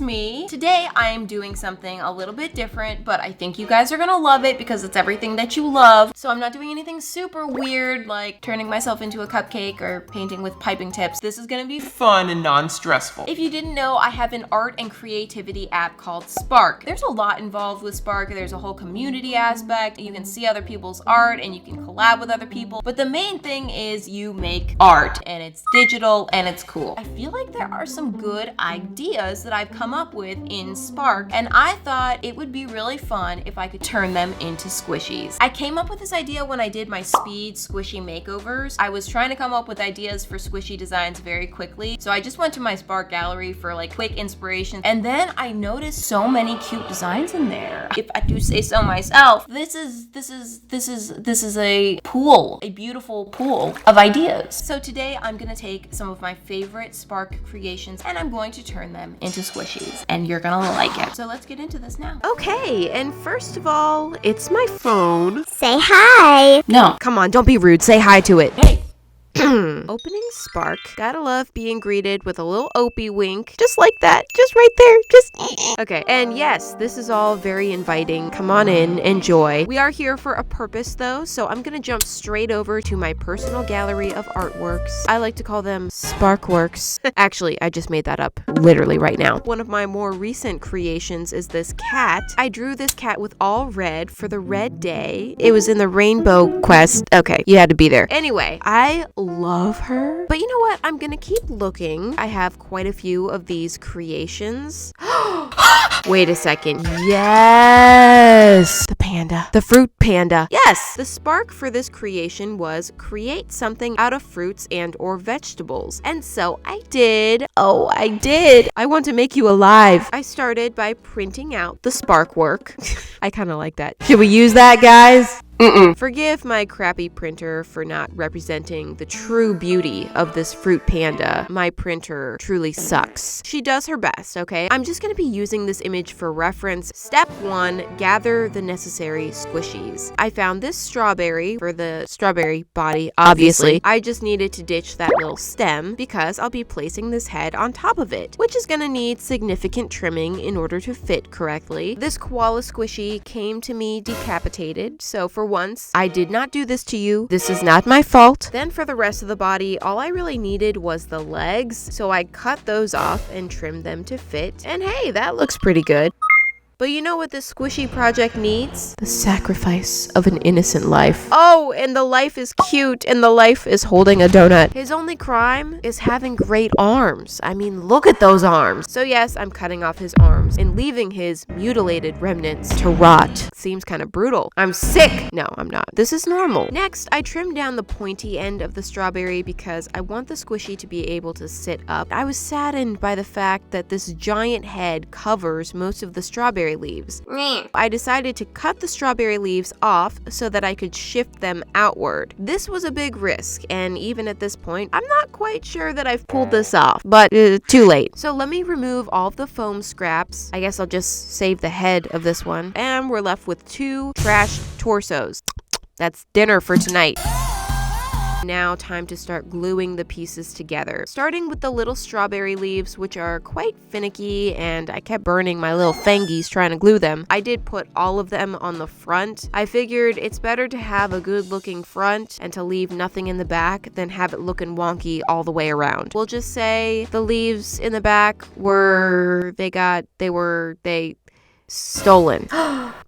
me. Today I am doing something a little bit different, but I think you guys are gonna love it because it's everything that you love. So I'm not doing anything super weird like turning myself into a cupcake or painting with piping tips. This is gonna be fun and non-stressful. If you didn't know, I have an art and creativity app called Spark. There's a lot involved with Spark. There's a whole community aspect. You can see other people's art and you can collab with other people. But the main thing is you make art and it's digital and it's cool. I feel like there are some good ideas that I've come up with in Spark, and I thought it would be really fun if I could turn them into squishies. I came up with this idea when I did my speed squishy makeovers. I was trying to come up with ideas for squishy designs very quickly, so I just went to my Spark gallery for like quick inspiration, and then I noticed so many cute designs in there. If I do say so myself, this is a pool, a beautiful pool of ideas. So today I'm gonna take some of my favorite Spark creations and I'm going to turn them into squishies, and you're gonna like it. So let's get into this now. Okay, and first of all, it's my phone. Say hi. No. Come on, don't be rude. Say hi to it. Hey. Opening Spark. Gotta love being greeted with a little Opie wink. Just like that. Just right there. Just okay. And yes, this is all very inviting. Come on in. Enjoy. We are here for a purpose though, so I'm gonna jump straight over to my personal gallery of artworks. I like to call them Sparkworks. Actually, I just made that up literally right now. One of my more recent creations is this cat. I drew this cat with all red for the red day. It was in the Rainbow Quest. Okay, you had to be there. Anyway, I love her. But you know what? I'm gonna keep looking. I have quite a few of these creations. Wait a second. Yes! The panda. The fruit panda. Yes! The spark for this creation was create something out of fruits and or vegetables. And so I did. Oh, I did. I want to make you alive. I started by printing out the spark work. I kind of like that. Should we use that, guys? Forgive my crappy printer for not representing the true beauty of this fruit panda. My printer truly sucks. She does her best, okay? I'm just gonna be using this image for reference. Step 1, gather the necessary squishies. I found this strawberry for the strawberry body, obviously. I just needed to ditch that little stem because I'll be placing this head on top of it, which is gonna need significant trimming in order to fit correctly. This koala squishy came to me decapitated, so for once, I did not do this to you. This is not my fault. Then for the rest of the body, all I really needed was the legs, so I cut those off and trimmed them to fit. And hey, that looks pretty good. But you know what this squishy project needs? The sacrifice of an innocent life. Oh, and the life is cute, and the life is holding a donut. His only crime is having great arms. I mean, look at those arms. So yes, I'm cutting off his arms and leaving his mutilated remnants to rot. Seems kind of brutal. I'm sick. No, I'm not. This is normal. Next, I trimmed down the pointy end of the strawberry because I want the squishy to be able to sit up. I was saddened by the fact that this giant head covers most of the strawberry leaves. I decided to cut the strawberry leaves off so that I could shift them outward. This was a big risk, and even at this point, I'm not quite sure that I've pulled this off, but too late. So let me remove all of the foam scraps. I guess I'll just save the head of this one, and we're left with 2 trashed torsos. That's dinner for tonight. Now time to start gluing the pieces together. Starting with the little strawberry leaves, which are quite finicky, and I kept burning my little fangies trying to glue them. I did put all of them on the front. I figured it's better to have a good looking front and to leave nothing in the back than have it looking wonky all the way around. We'll just say the leaves in the back were stolen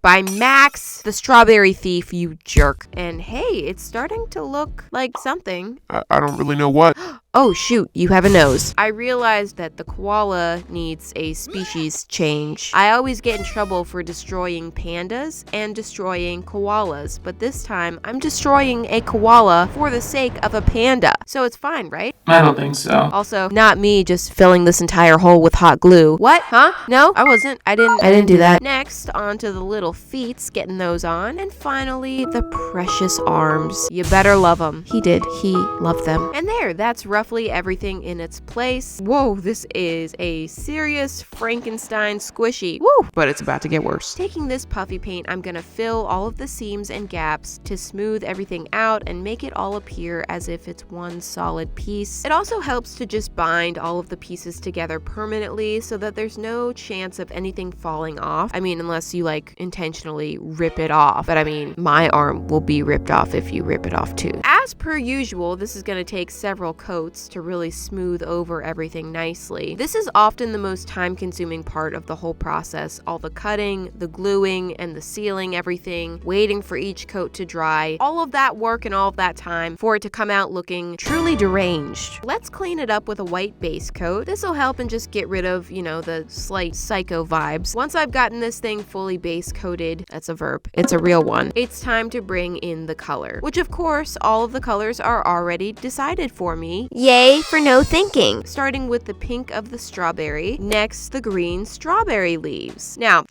by Max, the strawberry thief, you jerk. And hey, it's starting to look like something. I don't really know what. Oh shoot, you have a nose. I realized that the koala needs a species change. I always get in trouble for destroying pandas and destroying koalas, but this time I'm destroying a koala for the sake of a panda. So it's fine, right? I don't think so. Also, not me just filling this entire hole with hot glue. What? Huh? No, I wasn't. I didn't do that. Next, onto the little feet, getting those on. And finally, the precious arms. You better love them. He did. He loved them. And there, that's roughly carefully everything in its place. Whoa, this is a serious Frankenstein squishy. Woo! But it's about to get worse. Taking this puffy paint, I'm gonna fill all of the seams and gaps to smooth everything out and make it all appear as if it's one solid piece. It also helps to just bind all of the pieces together permanently so that there's no chance of anything falling off. I mean, unless you like intentionally rip it off. But I mean, my arm will be ripped off if you rip it off too. As per usual, this is gonna take several coats to really smooth over everything nicely. This is often the most time-consuming part of the whole process. All the cutting, the gluing, and the sealing everything, waiting for each coat to dry. All of that work and all of that time for it to come out looking truly deranged. Let's clean it up with a white base coat. This will help and just get rid of, you know, the slight psycho vibes. Once I've gotten this thing fully base coated, that's a verb, it's a real one, it's time to bring in the color, which of course all of the colors are already decided for me. Yay for no thinking. Starting with the pink of the strawberry, next the green strawberry leaves. Now,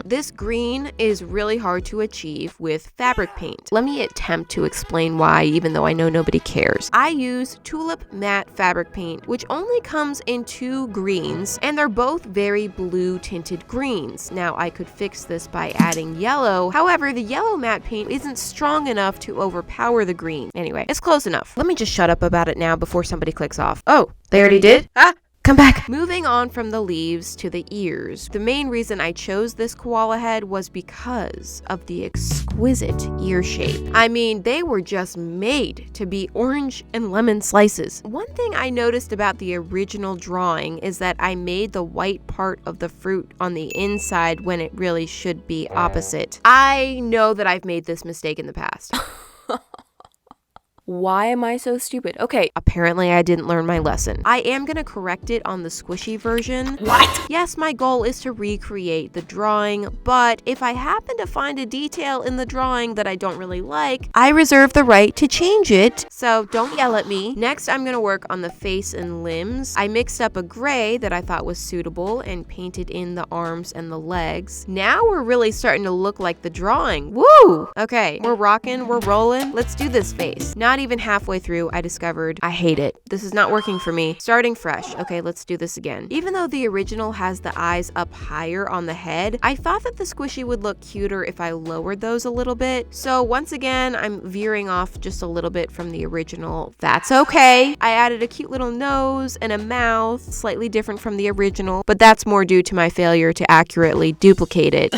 this green is really hard to achieve with fabric paint. Let me attempt to explain why, even though I know nobody cares. I use Tulip Matte fabric paint, which only comes in 2 greens, and they're both very blue tinted greens. Now, I could fix this by adding yellow. However, the yellow matte paint isn't strong enough to overpower the green. Anyway, it's close enough. Let me just shut up about it now before somebody clicks off. Oh, they already did? Come back. Moving on from the leaves to the ears. The main reason I chose this koala head was because of the exquisite ear shape. I mean, they were just made to be orange and lemon slices. One thing I noticed about the original drawing is that I made the white part of the fruit on the inside when it really should be opposite. I know that I've made this mistake in the past. Why am I so stupid? Okay, apparently I didn't learn my lesson. I am gonna correct it on the squishy version. What? Yes, my goal is to recreate the drawing, but if I happen to find a detail in the drawing that I don't really like, I reserve the right to change it. So don't yell at me. Next, I'm gonna work on the face and limbs. I mixed up a gray that I thought was suitable and painted in the arms and the legs. Now we're really starting to look like the drawing. Woo! Okay, we're rocking, we're rolling. Let's do this face. Not even halfway through, I discovered I hate it. This is not working for me. Starting fresh. Okay, let's do this again. Even though the original has the eyes up higher on the head, I thought that the squishy would look cuter if I lowered those a little bit. So once again, I'm veering off just a little bit from the original. That's okay. I added a cute little nose and a mouth, slightly different from the original, but that's more due to my failure to accurately duplicate it.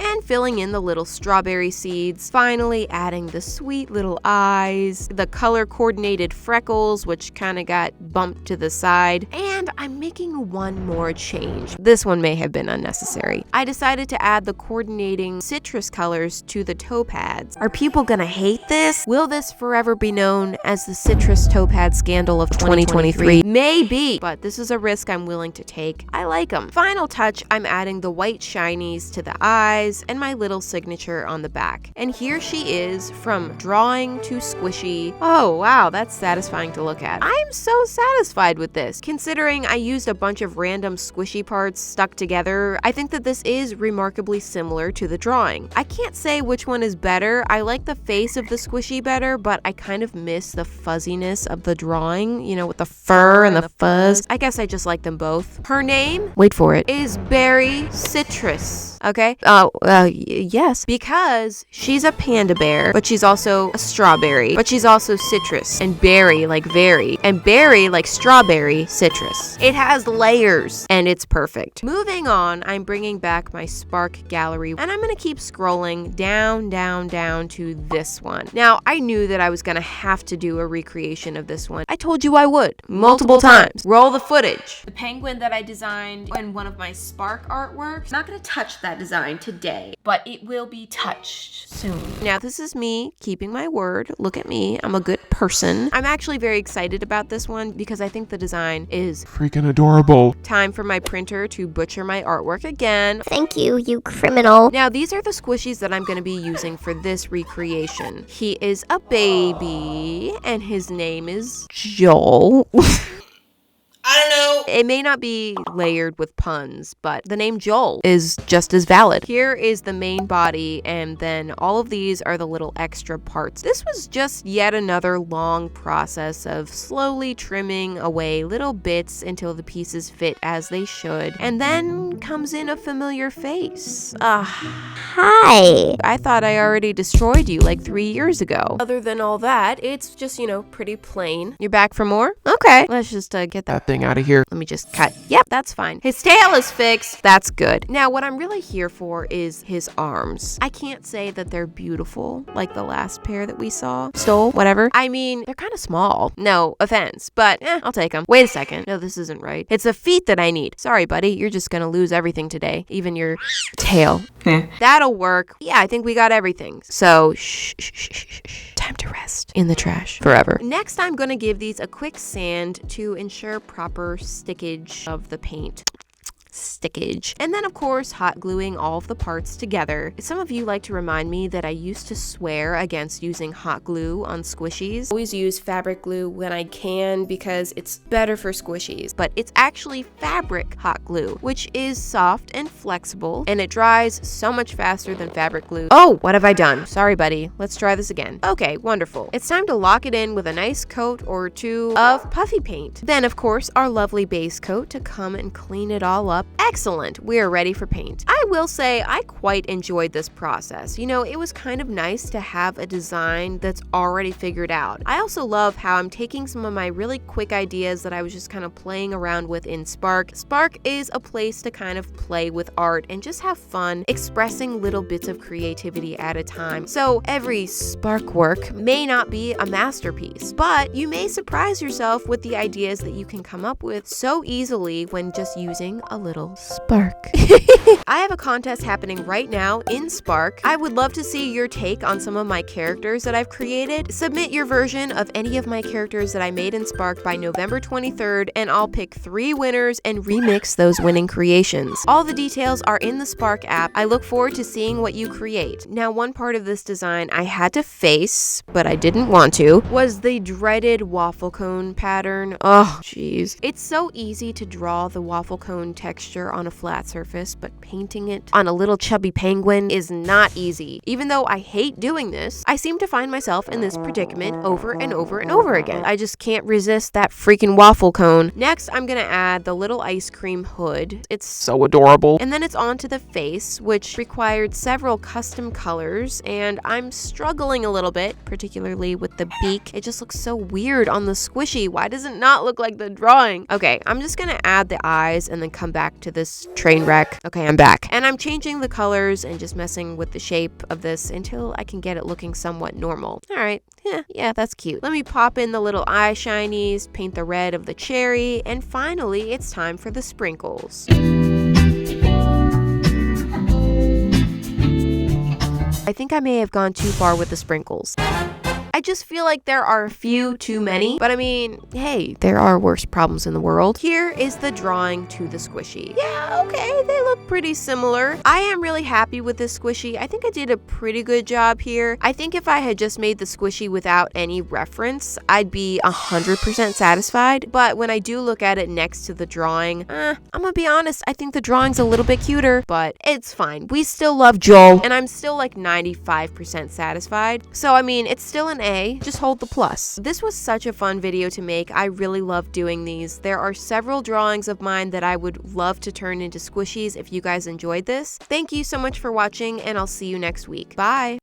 And filling in the little strawberry seeds, finally adding the sweet little eyes, the color coordinated freckles, which kind of got bumped to the side, and I'm making one more change. This one may have been unnecessary. I decided to add the coordinating citrus colors to the toe pads. Are people gonna hate this? Will this forever be known as the citrus toe pad scandal of 2023? Maybe, but this is a risk I'm willing to take. I like them. Final touch, I'm adding the white shinies to the eyes and my little signature on the back. And here she is, from drawing to squishy. Oh wow, that's satisfying to look at. I'm so satisfied with this. Considering I used a bunch of random squishy parts stuck together, I think that this is remarkably similar to the drawing. I can't say which one is better. I like the face of the squishy better, but I kind of miss the fuzziness of the drawing, you know, with the fur and the fuzz. I guess I just like them both. Her name, wait for it, is Berry Citrus. Okay? Yes, because she's a panda bear, but she's also a strawberry, but she's also citrus, and berry like very, and berry like strawberry, citrus. It has layers, and it's perfect. Moving on, I'm bringing back my Spark gallery, and I'm gonna keep scrolling down, down, down to this one. Now, I knew that I was gonna have to do a recreation of this one. I told you I would, multiple times. Roll the footage. The penguin that I designed in one of my Spark artworks, I'm not gonna touch that design today, but it will be touched soon. Now, this is me keeping my word. Look at me. I'm a good person. I'm actually very excited about this one because I think the design is freaking adorable. Time for my printer to butcher my artwork again. Thank you, you criminal. Now, these are the squishies that I'm going to be using for this recreation. He is a baby, and his name is Joel. I don't know. It may not be layered with puns, but the name Joel is just as valid. Here is the main body, and then all of these are the little extra parts. This was just yet another long process of slowly trimming away little bits until the pieces fit as they should. And then comes in a familiar face. Hi. I thought I already destroyed you like 3 years ago. Other than all that, it's just, pretty plain. You're back for more? Okay. Let's just get That thing out of here. Let me just cut. Yep, that's fine. His tail is fixed. That's good. Now, what I'm really here for is his arms. I can't say that they're beautiful like the last pair that we stole, whatever. I mean, they're kind of small. No offense, but I'll take them. Wait a second. No, this isn't right. It's the feet that I need. Sorry, buddy. You're just gonna lose everything today. Even your tail. That'll work. Yeah, I think we got everything. So, shh. Time to rest in the trash forever. Next, I'm gonna give these a quick sand to ensure proper stickage of the paint. And then, of course, hot gluing all of the parts together. Some of you like to remind me that I used to swear against using hot glue on squishies. I always use fabric glue when I can because it's better for squishies, but it's actually fabric hot glue, which is soft and flexible, and it dries so much faster than fabric glue. Oh, what have I done? Sorry, buddy. Let's try this again. Okay, wonderful. It's time to lock it in with a nice coat or two of puffy paint. Then, of course, our lovely base coat to come and clean it all up. Excellent, we are ready for paint. I will say I quite enjoyed this process. It was kind of nice to have a design that's already figured out. I also love how I'm taking some of my really quick ideas that I was just kind of playing around with in Spark. Spark is a place to kind of play with art and just have fun expressing little bits of creativity at a time. So every Spark work may not be a masterpiece, but you may surprise yourself with the ideas that you can come up with so easily when just using a little Spark. I have a contest happening right now in Spark. I would love to see your take on some of my characters that I've created. Submit your version of any of my characters that I made in Spark by November 23rd, and I'll pick 3 winners and remix those winning creations. All the details are in the Spark app. I look forward to seeing what you create. Now, one part of this design I had to face, but I didn't want to, was the dreaded waffle cone pattern. Oh, jeez. It's so easy to draw the waffle cone texture on a flat surface, but painting it on a little chubby penguin is not easy. Even though I hate doing this, I seem to find myself in this predicament over and over and over again. I just can't resist that freaking waffle cone. Next, I'm gonna add the little ice cream hood. It's So adorable. And then it's onto the face, which required several custom colors, and I'm struggling a little bit, particularly with the beak. It just looks so weird on the squishy. Why does it not look like the drawing? Okay, I'm just gonna add the eyes and then come back to this train wreck. Okay, I'm back. And I'm changing the colors and just messing with the shape of this until I can get it looking somewhat normal. All right, yeah, that's cute. Let me pop in the little eye shinies, paint the red of the cherry, and finally, it's time for the sprinkles. I think I may have gone too far with the sprinkles. I just feel like there are a few too many, but I mean, hey, there are worse problems in the world. Here is the drawing to the squishy. Yeah, okay, they look pretty similar. I am really happy with this squishy. I think I did a pretty good job here. I think if I had just made the squishy without any reference, I'd be 100% satisfied. But when I do look at it next to the drawing, I'm gonna be honest, I think the drawing's a little bit cuter, but it's fine. We still love Joel, and I'm still like 95% satisfied. So, I mean, it's still an A, just hold the plus. This was such a fun video to make. I really love doing these. There are several drawings of mine that I would love to turn into squishies if you guys enjoyed this. Thank you so much for watching, and I'll see you next week. Bye!